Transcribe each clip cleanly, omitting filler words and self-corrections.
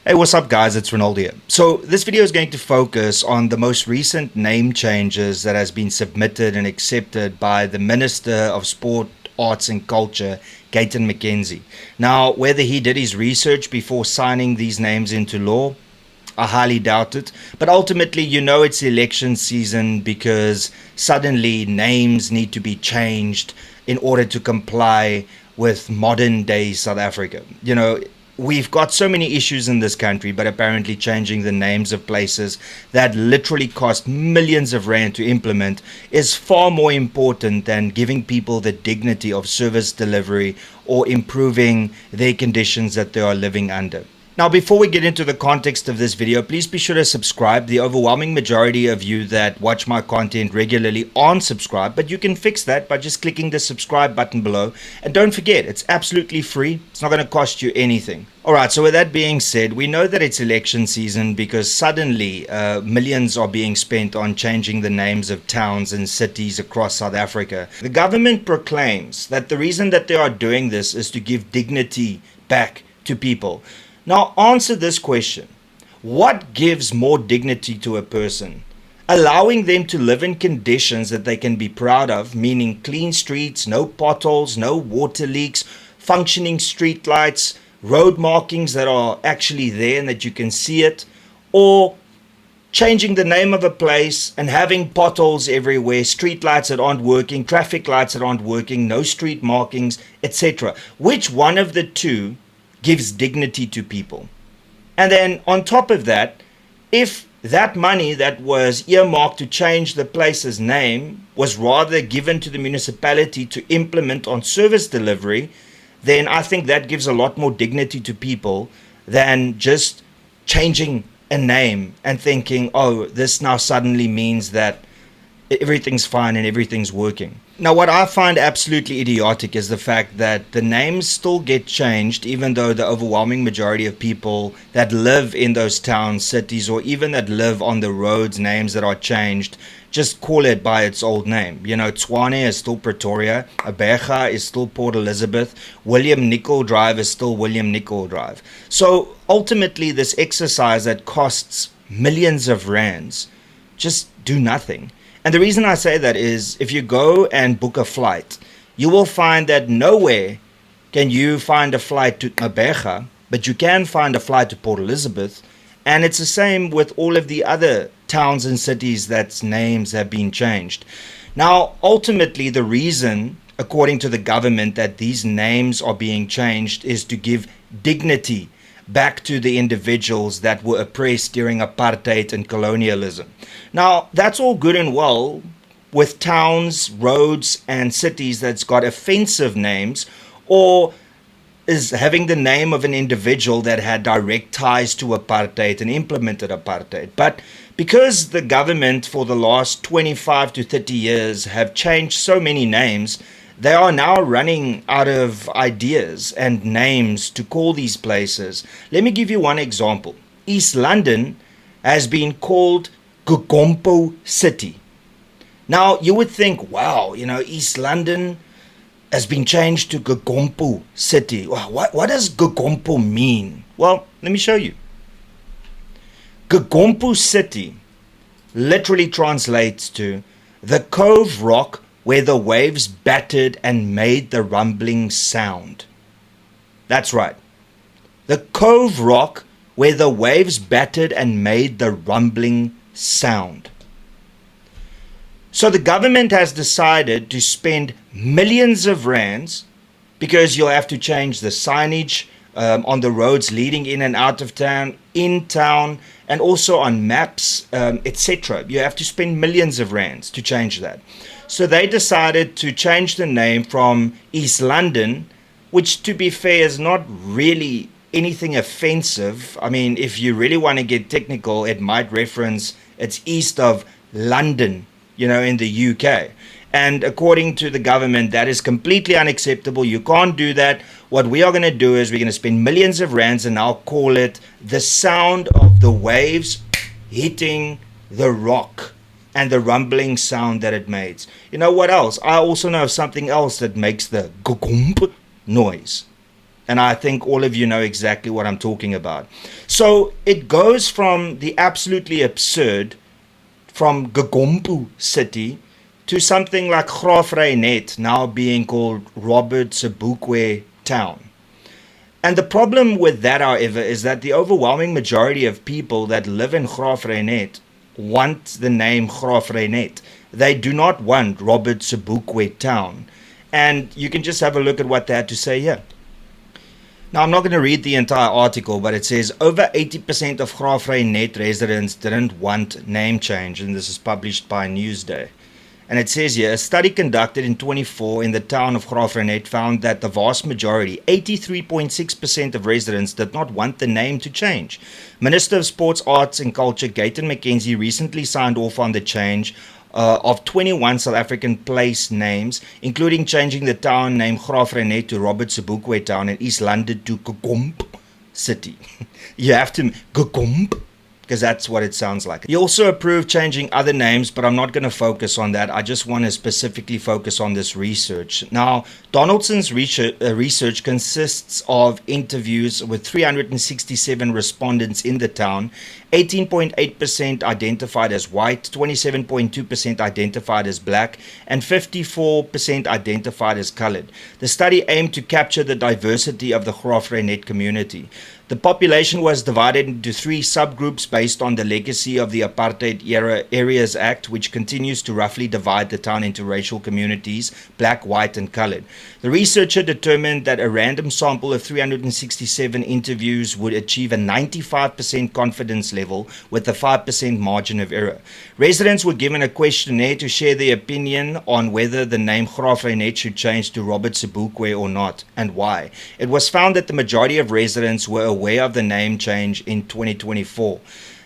Hey, what's up guys, it's Renaldo here. So this video is going to focus on the most recent name changes that has been submitted and accepted by the Minister of Sport, Arts and Culture, Gayton McKenzie. Now, whether he did his research before signing these names into law, I highly doubt it. But ultimately, you know it's election season because suddenly names need to be changed in order to comply with modern day South Africa. You know, we've got so many issues in this country, but apparently changing the names of places that literally cost millions of rand to implement is far more important than giving people the dignity of service delivery or improving their conditions that they are living under. Now, before we get into the context of this video, please be sure to subscribe. The overwhelming majority of you that watch my content regularly aren't subscribed, but you can fix that by just clicking the subscribe button below. And don't forget, it's absolutely free. It's not going to cost you anything. Alright, so with that being said, we know that it's election season because suddenly millions are being spent on changing the names of towns and cities across South Africa. The government proclaims that the reason that they are doing this is to give dignity back to people. Now, answer this question. What gives more dignity to a person? Allowing them to live in conditions that they can be proud of, meaning clean streets, no potholes, no water leaks, functioning street lights, road markings that are actually there and that you can see it, or changing the name of a place and having potholes everywhere, street lights that aren't working, traffic lights that aren't working, no street markings, etc. Which one of the two gives dignity to people? And then on top of that, if that money that was earmarked to change the place's name was rather given to the municipality to implement on service delivery, then I think that gives a lot more dignity to people than just changing a name and thinking, oh, this now suddenly means that everything's fine and everything's working. Now, what I find absolutely idiotic is the fact that the names still get changed even though the overwhelming majority of people that live in those towns, cities, or even that live on the roads, names that are changed, just call it by its old name. You know, Tshwane is still Pretoria, Abega is still Port Elizabeth, William Nicol Drive is still William Nicol Drive. So ultimately, this exercise that costs millions of rands just do nothing. And the reason I say that is if you go and book a flight, you will find that nowhere can you find a flight to Abega, but you can find a flight to Port Elizabeth. And it's the same with all of the other towns and cities that's names have been changed. Now, ultimately, the reason, according to the government, that these names are being changed is to give dignity back to the individuals that were oppressed during apartheid and colonialism. Now, that's all good and well with towns, roads, and cities that's got offensive names or is having the name of an individual that had direct ties to apartheid and implemented apartheid. But because the government for the last 25 to 30 years have changed so many names, they are now running out of ideas and names to call these places. Let me give you one example. East London has been called Gugompo City. Now, you would think, wow, you know, East London has been changed to Gugompo City. Wow, what does Gugompo mean? Well, let me show you. Gugompo City literally translates to the cove rock where the waves battered and made the rumbling sound. That's right. The cove rock where the waves battered and made the rumbling sound. So the government has decided to spend millions of rands because you'll have to change the signage on the roads leading in and out of town, in town, and also on maps, etc. You have to spend millions of rands to change that. So they decided to change the name from East London, which to be fair is not really anything offensive. I mean, if you really want to get technical, it might reference it's east of London, you know, in the UK. And according to the government, that is completely unacceptable. You can't do that. What we are going to do is we're going to spend millions of rands and I'll call it the sound of the waves hitting the rock and the rumbling sound that it makes. You know what else? I also know of something else that makes the gugump noise. And I think all of you know exactly what I'm talking about. So it goes from the absolutely absurd, from Gagompu city, to something like Graaff-Reinet, now being called Robert Sobukwe town. And the problem with that, however, is that the overwhelming majority of people that live in Graaff-Reinet want the name Graaff-Reinet. They do not want Robert Sobukwe town. And you can just have a look at what they had to say here. Now, I'm not going to read the entire article, but it says over 80% of Graaff-Reinet residents didn't want name change, and this is published by Newsday. And it says here, a study conducted in 24 in the town of Graaff-Reinet found that the vast majority, 83.6% of residents, did not want the name to change. Minister of Sports, Arts and Culture, Gayton McKenzie, recently signed off on the change of 21 South African place names, including changing the town name Graaff-Reinet to Robert Sobukwe town and East London to Gagomp city. You have to Gagomp, because that's what it sounds like. He also approved changing other names, but I'm not going to focus on that. I just want to specifically focus on this research. Now, Donaldson's research consists of interviews with 367 respondents in the town. 18.8% identified as white, 27.2% identified as black, and 54% identified as colored. The study aimed to capture the diversity of the Graaff-Reinet community. The population was divided into three subgroups based on the legacy of the Apartheid Era Areas Act, which continues to roughly divide the town into racial communities, black, white, and colored. The researcher determined that a random sample of 367 interviews would achieve a 95% confidence level with a 5% margin of error. Residents were given a questionnaire to share their opinion on whether the name Graaff-Reinet should change to Robert Sobukwe or not, and why. It was found that the majority of residents were aware of the name change in 2024.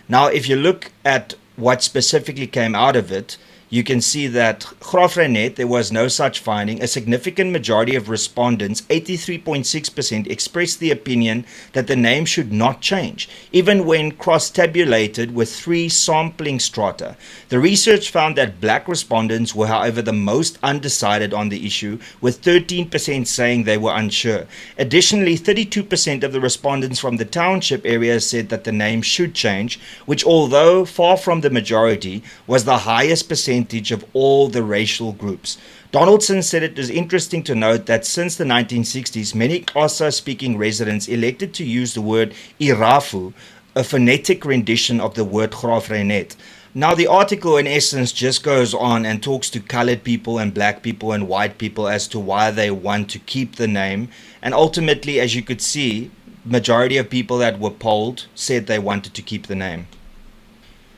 Now, if you look at what specifically came out of it, you can see that Graaff-Reinet, there was no such finding. A significant majority of respondents, 83.6%, expressed the opinion that the name should not change, even when cross-tabulated with three sampling strata. The research found that black respondents were, however, the most undecided on the issue, with 13% saying they were unsure. Additionally, 32% of the respondents from the township area said that the name should change, which, although far from the majority, was the highest percentage of all the racial groups. Donaldson said it is interesting to note that since the 1960s, many Xhosa-speaking residents elected to use the word Irafu, a phonetic rendition of the word Graaff-Reinet. Now, the article in essence just goes on and talks to colored people and black people and white people as to why they want to keep the name. And ultimately, as you could see, majority of people that were polled said they wanted to keep the name.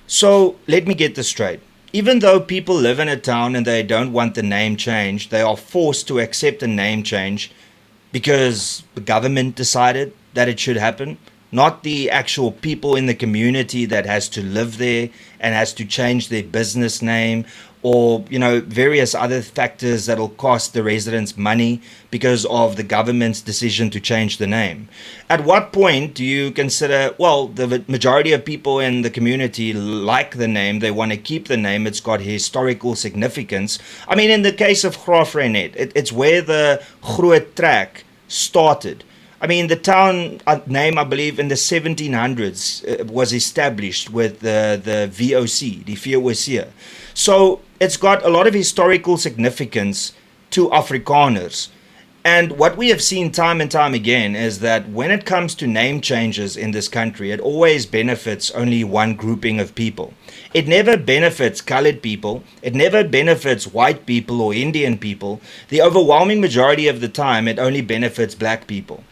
So let me get this straight. Even though people live in a town and they don't want the name changed, they are forced to accept a name change because the government decided that it should happen, not the actual people in the community that has to live there and has to change their business name, or various other factors that'll cost the residents money because of the government's decision to change the name. At what point do you consider, well, the majority of people in the community like the name, they want to keep the name, it's got historical significance. I mean, in the case of Graaff-Reinet, it's where the Groot Trek started. I mean, the town name, I believe, in the 1700s was established with the VOC, the VOC. So it's got a lot of historical significance to Afrikaners. And what we have seen time and time again is that when it comes to name changes in this country, it always benefits only one grouping of people. It never benefits colored people. It never benefits white people or Indian people. The overwhelming majority of the time, it only benefits black people.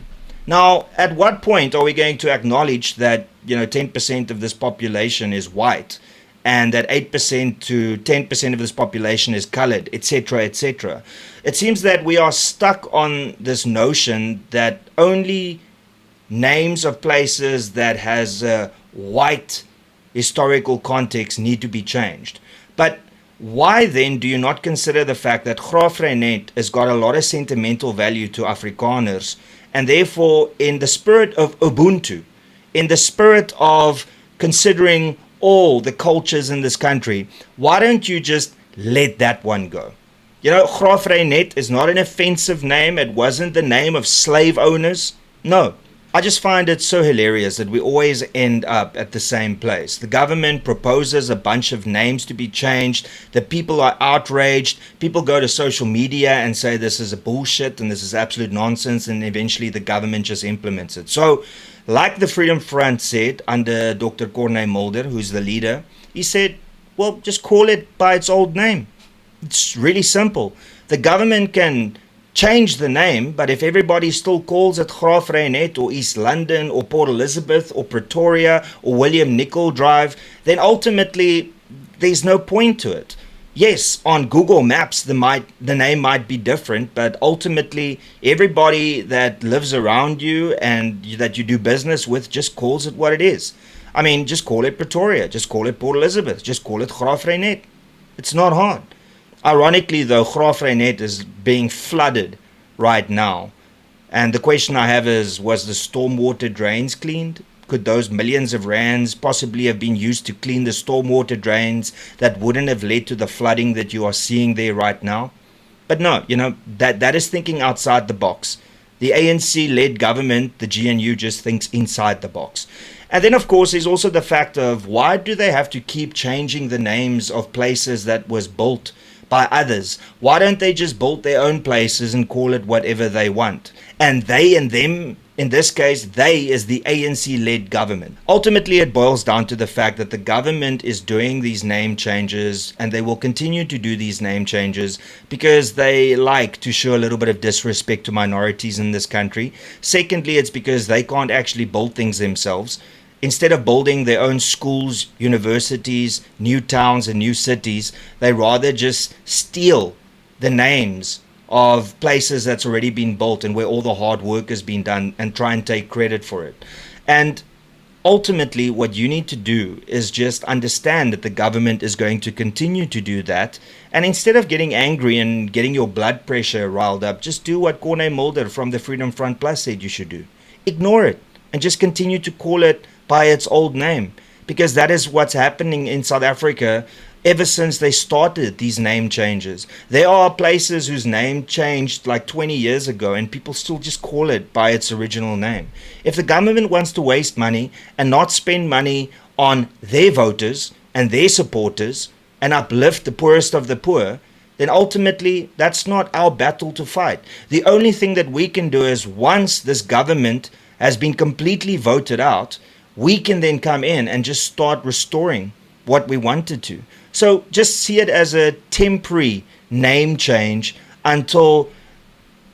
Now, at what point are we going to acknowledge that 10% of this population is white, and that 8% to 10% of this population is colored, etc., etc.? It seems that we are stuck on this notion that only names of places that has a white historical context need to be changed. But why then do you not consider the fact that Graaff-Reinet has got a lot of sentimental value to Afrikaners, and therefore, in the spirit of Ubuntu, in the spirit of considering all the cultures in this country, why don't you just let that one go? Graaff-Reinet is not an offensive name. It wasn't the name of slave owners. No. I just find it so hilarious that we always end up at the same place. The government proposes a bunch of names to be changed. The people are outraged. People go to social media and say this is a bullshit and this is absolute nonsense, and eventually the government just implements it. So, like the Freedom Front said under Dr. Corné Mulder, who's the leader, he said, well, just call it by its old name. It's really simple. The government can change the name, but if everybody still calls it Graaff-Reinet or East London or Port Elizabeth or Pretoria or William Nicol Drive, then ultimately there's no point to it. Yes, on Google Maps the name might be different, but ultimately everybody that lives around you and that you do business with just calls it what it is. I mean, just call it Pretoria, just call it Port Elizabeth, just call it Graaff-Reinet. It's not hard. Ironically, though, Graaff-Reinet is being flooded right now. And the question I have is, was the stormwater drains cleaned? Could those millions of rands possibly have been used to clean the stormwater drains that wouldn't have led to the flooding that you are seeing there right now? But no, that is thinking outside the box. The ANC-led government, the GNU, just thinks inside the box. And then, of course, there's also the fact of why do they have to keep changing the names of places that was built by others? Why don't they just build their own places and call it whatever they want? And they and them, in this case, they is the ANC-led government. Ultimately, it boils down to the fact that the government is doing these name changes, and they will continue to do these name changes because they like to show a little bit of disrespect to minorities in this country. Secondly, it's because they can't actually build things themselves. Instead of building their own schools, universities, new towns, and new cities, they rather just steal the names of places that's already been built and where all the hard work has been done and try and take credit for it. And ultimately, what you need to do is just understand that the government is going to continue to do that. And instead of getting angry and getting your blood pressure riled up, just do what Corné Mulder from the Freedom Front Plus said you should do. Ignore it and just continue to call it by its old name, because that is what's happening in South Africa ever since they started these name changes. There are places whose name changed like 20 years ago and people still just call it by its original name. If the government wants to waste money and not spend money on their voters and their supporters and uplift the poorest of the poor, then ultimately that's not our battle to fight. The only thing that we can do is, once this government has been completely voted out, we can then come in and just start restoring what we wanted to. So just see it as a temporary name change until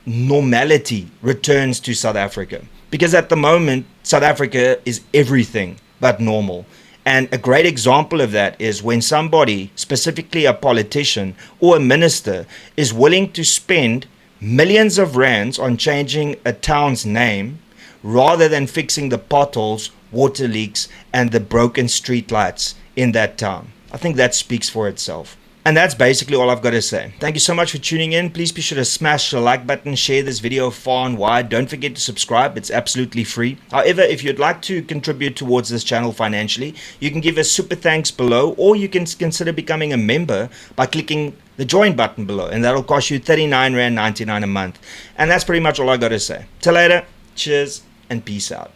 normality returns to South Africa. Because at the moment, South Africa is everything but normal. And a great example of that is when somebody, specifically a politician or a minister, is willing to spend millions of rands on changing a town's name rather than fixing the potholes, water leaks, and the broken street lights in that town. I think that speaks for itself. And that's basically all I've got to say. Thank you so much for tuning in. Please be sure to smash the like button, share this video far and wide. Don't forget to subscribe. It's absolutely free. However, if you'd like to contribute towards this channel financially, you can give us super thanks below, or you can consider becoming a member by clicking the join button below, and that'll cost you R39.99 a month. And that's pretty much all I got to say. Till later. Cheers and peace out.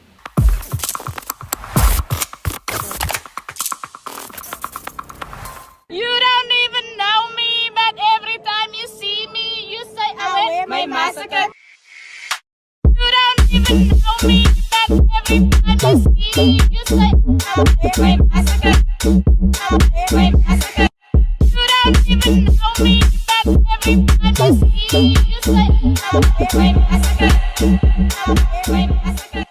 You don't even know me, but every time you see me, you say I went my massacre. You don't even know me, but every time you see me, you say I went my massacre. My massacre. You don't even know me, but every time you see me, you say I went my massacre. My massacre.